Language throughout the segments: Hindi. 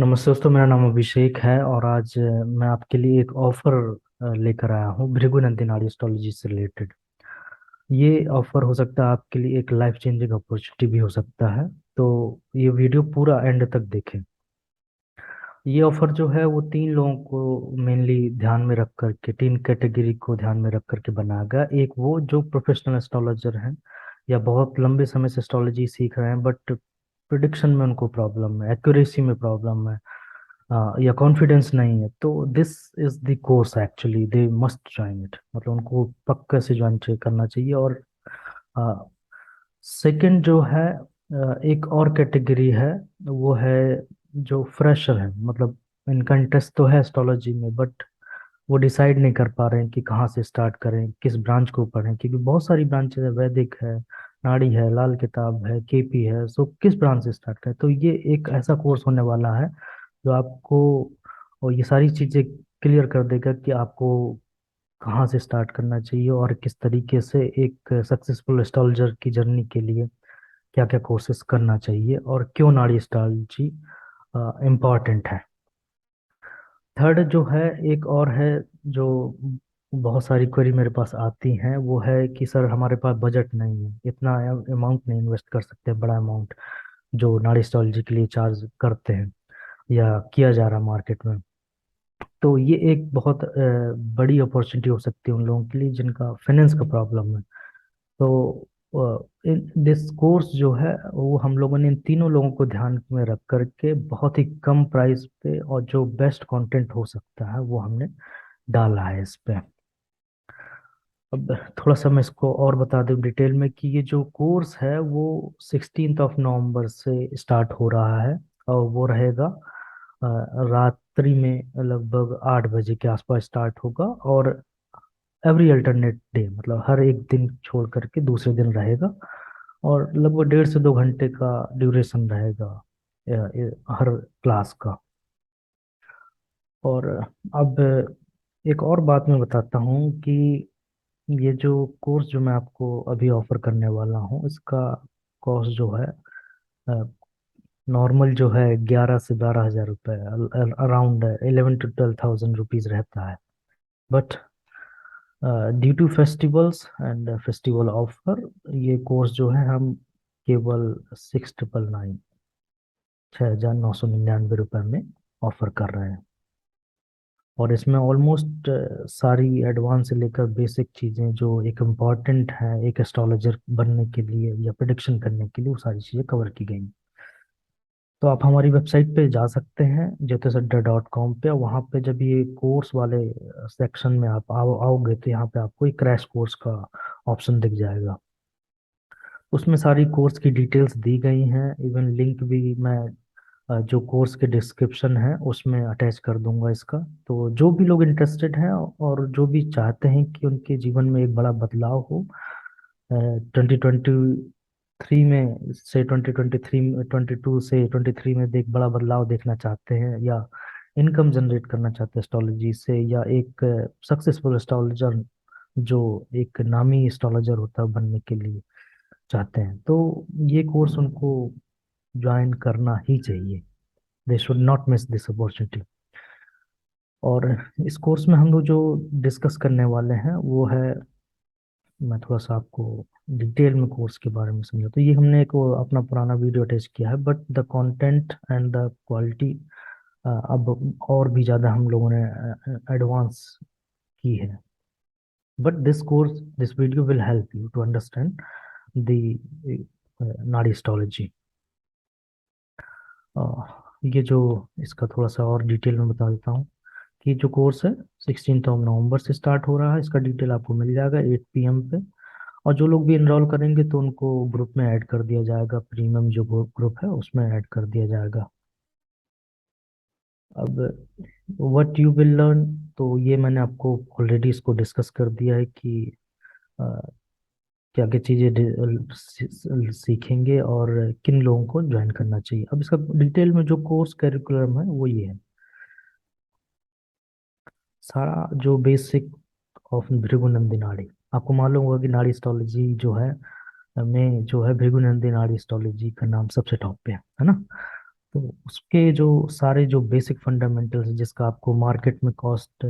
नमस्ते दोस्तों, मेरा नाम अभिषेक है और आज मैं आपके लिए एक ऑफर लेकर आया हूँ भृगुनंदी नाड़ी एस्ट्रोलॉजी से रिलेटेड। ये ऑफर हो सकता है आपके लिए एक लाइफ चेंजिंग अपॉर्चुनिटी भी हो सकता है। तो ये वीडियो पूरा एंड तक देखें। ये ऑफर जो है वो तीन लोगों को मेनली ध्यान में रख करके, तीन कैटेगरी को ध्यान में रख करके बनाया गया। एक वो जो प्रोफेशनल एस्ट्रोलॉजर हैं या बहुत लंबे समय से एस्ट्रोलॉजी सीख रहे हैं, बट प्रिडिक्शन में उनको प्रॉब्लम है, एक्यूरेसी में प्रॉब्लम है, या कॉन्फिडेंस नहीं है। तो this is the course, actually they must join it, मतलब उनको पक्का से ज्वाइन करना चाहिए। और सेकंड जो है, एक और कैटेगरी है, वो है जो फ्रेशर है, मतलब इनका इंटरेस्ट तो है एस्ट्रोलॉजी में, बट वो डिसाइड नहीं कर पा रहे हैं कि कहाँ से स्टार्ट करें, किस ब्रांच को पढ़ें, क्योंकि बहुत सारी ब्रांचेस है, वैदिक है, नाड़ी है, लाल किताब है, केपी है। सो किस ब्रांच से स्टार्ट करें? तो ये एक ऐसा कोर्स होने वाला है जो आपको और ये सारी चीज़ें क्लियर कर देगा कि आपको कहाँ से स्टार्ट करना चाहिए और किस तरीके से एक सक्सेसफुल एस्ट्रोलॉजर की जर्नी के लिए क्या क्या कोर्सेस करना चाहिए और क्यों नाड़ी एस्ट्रोलॉजी इम्पॉर्टेंट है। थर्ड जो है, एक और है जो बहुत सारी क्वेरी मेरे पास आती हैं, वो है कि सर हमारे पास बजट नहीं है, इतना अमाउंट नहीं इन्वेस्ट कर सकते, बड़ा अमाउंट जो नाड़ी एस्ट्रोलॉजी के लिए चार्ज करते हैं या किया जा रहा है मार्केट में। तो ये एक बहुत बड़ी अपॉर्चुनिटी हो सकती है उन लोगों के लिए जिनका फाइनेंस का प्रॉब्लम है। तो इन दिस कोर्स जो है वो हम लोगों ने इन तीनों लोगों को ध्यान में रख करके बहुत ही कम प्राइस पे और जो बेस्ट कंटेंट हो सकता है वो हमने डाला है इस पे। अब थोड़ा सा मैं इसको और बता दूं डिटेल में कि ये जो कोर्स है वो 16 नवंबर से स्टार्ट हो रहा है और वो रहेगा रात्रि में लगभग 8 बजे के आसपास स्टार्ट होगा, और एवरी अल्टरनेट डे, मतलब हर एक दिन छोड़ करके दूसरे दिन रहेगा, और लगभग 1.5 से 2 घंटे का ड्यूरेशन रहेगा हर क्लास का। और अब एक और बात मैं बताता हूँ कि ये जो कोर्स जो मैं आपको अभी ऑफर करने वाला हूँ, इसका कॉस्ट जो है नॉर्मल जो है 11 से 12 हज़ार रुपये, अराउंड 11 to 12 थाउजेंड रुपीज रहता है। But due to festivals and festival offer, ये कोर्स जो है हम केवल 6,999, 6,999 रुपये में ऑफर कर रहे हैं। और इसमें ऑलमोस्ट सारी एडवांस से लेकर बेसिक चीज़ें जो एक इम्पॉर्टेंट है एक एस्ट्रोलॉजर बनने के लिए या प्रिडिक्शन करने के लिए, वो सारी चीज़ें कवर की गई हैं। तो आप हमारी वेबसाइट पे जा सकते हैं ज्योतिष.com पे। वहाँ पे जब ये कोर्स वाले सेक्शन में आप आओगे तो यहाँ पे आपको एक क्रैश कोर्स का ऑप्शन दिख जाएगा। उसमें सारी कोर्स की डिटेल्स दी गई हैं, इवन लिंक भी मैं जो कोर्स के डिस्क्रिप्शन है उसमें अटैच कर दूंगा इसका। तो जो भी लोग इंटरेस्टेड हैं और जो भी चाहते हैं कि उनके जीवन में एक बड़ा बदलाव हो 2023 में से 2022 से 23 में देख बड़ा बदलाव देखना चाहते हैं, या इनकम जनरेट करना चाहते हैं एस्ट्रोलॉजी से, या एक सक्सेसफुल एस्ट्रोलॉजर जो एक नामी एस्ट्रोलॉजर होता है बनने के लिए चाहते हैं, तो ये कोर्स उनको ज्वाइन करना ही चाहिए। They should not miss this opportunity. और इस कोर्स में हम लोग जो डिस्कस करने वाले हैं वो है, मैं थोड़ा सा आपको डिटेल में कोर्स के बारे में समझा। तो ये हमने एक वो अपना पुराना वीडियो अटैच किया है, but the content and the quality अब और भी ज़्यादा हम लोगों ने एडवांस की है। But this video will help you to understand the Nadi astrology. ये जो इसका थोड़ा सा और डिटेल में बता देता हूँ कि जो कोर्स है 16 नवंबर से स्टार्ट हो रहा है। इसका डिटेल आपको मिल जाएगा 8 PM पे। और जो लोग भी इनरोल करेंगे तो उनको ग्रुप में ऐड कर दिया जाएगा, प्रीमियम जो ग्रुप है उसमें ऐड कर दिया जाएगा। अब व्हाट यू विल लर्न, तो ये मैंने आपको ऑलरेडी इसको डिस्कस कर दिया है कि क्या क्या चीज़ें सीखेंगे और किन लोगों को ज्वाइन करना चाहिए। अब इसका डिटेल में जो कोर्स करिकुलम है वो ये है। सारा जो बेसिक ऑफ भृगुनंदी नाड़ी, आपको मालूम होगा कि नाड़ी एस्ट्रोलॉजी जो है में जो है भृगुनंदी नाड़ी एस्ट्रोलॉजी का नाम सबसे टॉप पे है ना। तो उसके जो सारे जो बेसिक फंडामेंटल्स जिसका आपको मार्केट में कॉस्ट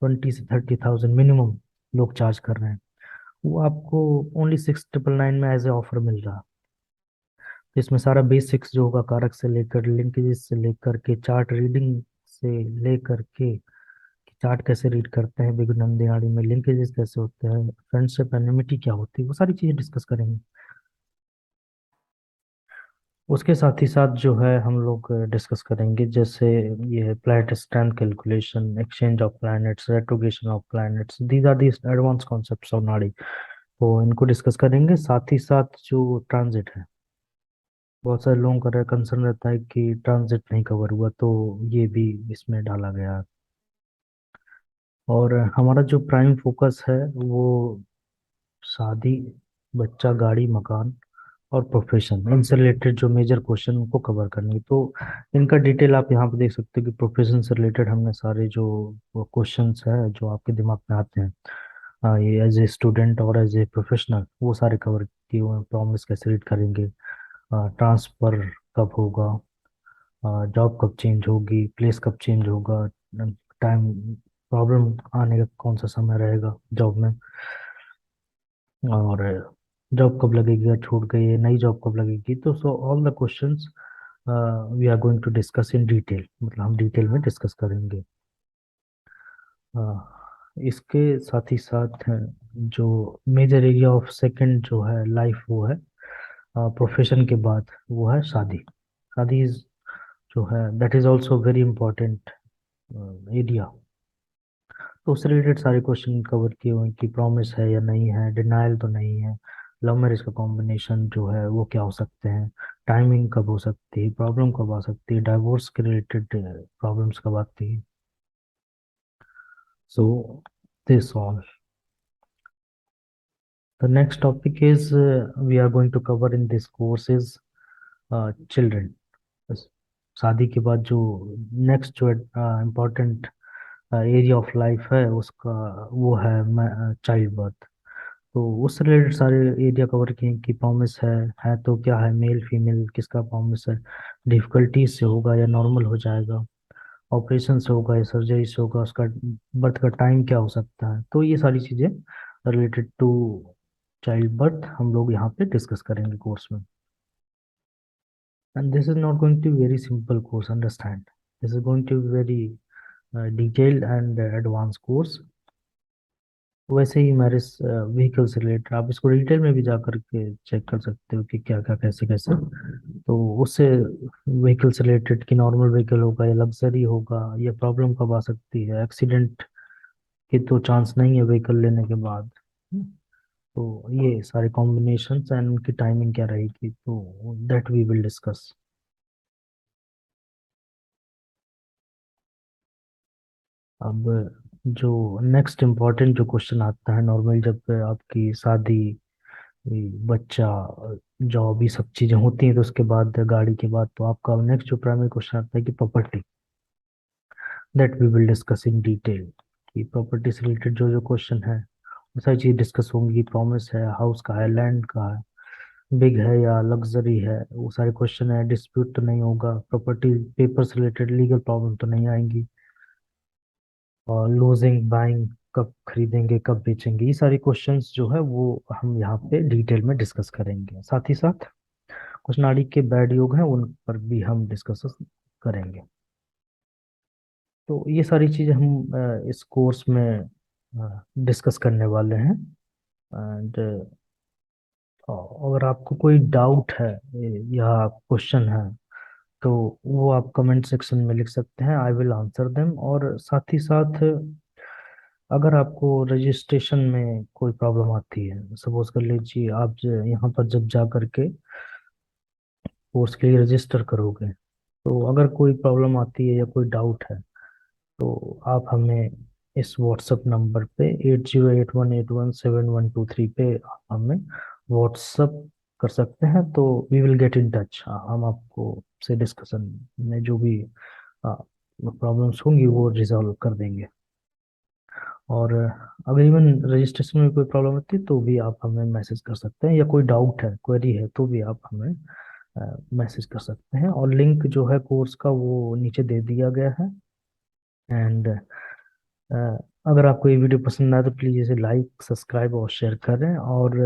20 से 30 थाउजेंड मिनिमम लोग चार्ज कर रहे हैं, वो आपको ओनली 6,999 में एज ए ऑफर मिल रहा। तो इसमें सारा बेसिक्स जो होगा, कारक से लेकर लिंकेजेस से लेकर के चार्ट रीडिंग से लेकर के कि चार्ट कैसे रीड करते हैं, विगुनन दिहाड़ी में लिंकेजेस कैसे होते हैं, फ्रेंडशिप एनिमिटी क्या होती है, वो सारी चीजें डिस्कस करेंगे। उसके साथ ही साथ जो है हम लोग डिस्कस करेंगे, जैसे ये है planet strength calculation, exchange of planets, retrogression of planets, these are these advance concepts of nadi. तो इनको डिस्कस करेंगे। साथ ही साथ जो ट्रांजिट है, बहुत सारे लोगों का कंसर्न रहता है कि ट्रांजिट नहीं कवर हुआ, तो ये भी इसमें डाला गया है। और हमारा जो प्राइम फोकस है वो शादी, बच्चा, गाड़ी, मकान और प्रोफेशन, इनसे रिलेटेड जो मेजर क्वेश्चन उनको कवर करनी है। तो इनका डिटेल आप यहाँ पे देख सकते हो कि प्रोफेशन से रिलेटेड हमने सारे जो क्वेश्चंस है जो आपके दिमाग में आते हैं, ये एज ए स्टूडेंट और एज ए प्रोफेशनल, वो सारे कवर किए हुए हैं। प्रॉमिस कैसे रीड करेंगे, ट्रांसफर कब होगा, जॉब कब चेंज होगी, प्लेस कब चेंज होगा, टाइम प्रॉब्लम आने का कौन सा समय रहेगा जॉब में, और जॉब कब लगेगी, या छूट गई है नई जॉब कब लगेगी। तो so all the questions we are going to discuss in detail, मतलब हम डिटेल में डिस्कस करेंगे। इसके साथ ही साथ जो मेजर एरिया ऑफ सेकंड जो है लाइफ, वो है प्रोफेशन के बाद वो है शादी। शादी जो है that is also very important area. तो उससे रिलेटेड सारे क्वेश्चन कवर किए हुए हैं कि प्रॉमिस है या नहीं है, डिनायल तो नहीं है, लव मैरिज का कॉम्बिनेशन जो है वो क्या हो सकते हैं, टाइमिंग कब हो सकती है, प्रॉब्लम कब आ सकती है, डाइवोर्स के रिलेटेड प्रॉब्लम्स कब आती है। So this all, the next topic is we are going to cover in this course is children. शादी के बाद जो नेक्स्ट जो इम्पोर्टेंट एरिया ऑफ लाइफ है उसका, वो है चाइल्ड बर्थ। तो उससे रिलेटेड सारे एरिया कवर किए कि प्रॉमिस है तो क्या है, मेल फीमेल किसका प्रॉमिस है, डिफिकल्टीज से होगा या नॉर्मल हो जाएगा, ऑपरेशन से होगा या सर्जरी से होगा, उसका बर्थ का टाइम क्या हो सकता है। तो ये सारी चीज़ें रिलेटेड टू चाइल्ड बर्थ हम लोग यहाँ पे डिस्कस करेंगे कोर्स में। And this is not going to very simple course, understand, this is going to very detailed and advance course. वैसे ही मैरिज व्हीकल से रिलेटेड आप इसको डिटेल में भी जा करके चेक कर सकते हो कि क्या क्या कैसे कैसे। तो उससे व्हीकल से रिलेटेड कि नॉर्मल व्हीकल होगा या लग्जरी होगा, या प्रॉब्लम कब आ सकती है, एक्सीडेंट की तो चांस नहीं है व्हीकल लेने के बाद। तो ये सारे कॉम्बिनेशंस एंड उनकी टाइमिंग क्या रहेगी, तो दैट वी विल डिस्कस। अब जो नेक्स्ट इम्पोर्टेंट जो क्वेश्चन आता है नॉर्मल, जब आपकी शादी, बच्चा, जॉब, ये सब चीजें होती हैं, तो उसके बाद गाड़ी के बाद तो आपका नेक्स्ट जो प्राइमरी क्वेश्चन आता है कि property, that we will discuss in detail. कि प्रॉपर्टी से रिलेटेड जो जो क्वेश्चन है वो सारी चीज डिस्कस होंगी। प्रॉमिस है, हाउस का है, लैंड का है, बिग है या लग्जरी है, वो सारे क्वेश्चन है। डिस्प्यूट तो नहीं होगा, प्रॉपर्टी पेपर से रिलेटेड लीगल प्रॉब्लम तो नहीं आएंगी, और लूजिंग बाइंग, कब खरीदेंगे कब बेचेंगे, ये सारे क्वेश्चंस जो है वो हम यहाँ पे डिटेल में डिस्कस करेंगे। साथ ही साथ कुछ नाड़ी के बैड योग हैं, उन पर भी हम डिस्कस करेंगे। तो ये सारी चीजें हम इस कोर्स में डिस्कस करने वाले हैं। एंड अगर आपको कोई डाउट है या क्वेश्चन है, तो वो आप कमेंट सेक्शन में लिख सकते हैं, आई विल आंसर देम। और साथ ही साथ अगर आपको रजिस्ट्रेशन में कोई प्रॉब्लम आती है, सपोज कर लीजिए आप यहाँ पर जब जा करके कोर्स के लिए रजिस्टर करोगे, तो अगर कोई प्रॉब्लम आती है या कोई डाउट है, तो आप हमें इस व्हाट्सएप नंबर पे 8081817123 पे आप हमें व्हाट्सएप कर सकते हैं। तो we will get in touch, हम आपको से डिस्कशन में जो भी प्रॉब्लम्स होंगी वो रिजॉल्व कर देंगे। और अगर इवन रजिस्ट्रेशन में कोई प्रॉब्लम होती है तो भी आप हमें मैसेज कर सकते हैं, या कोई डाउट है, क्वेरी है, तो भी आप हमें मैसेज कर सकते हैं, और लिंक जो है कोर्स का वो नीचे दे दिया गया है। एंड अगर आपको ये वीडियो पसंद आए तो प्लीज़ इसे लाइक, सब्सक्राइब और शेयर करें। और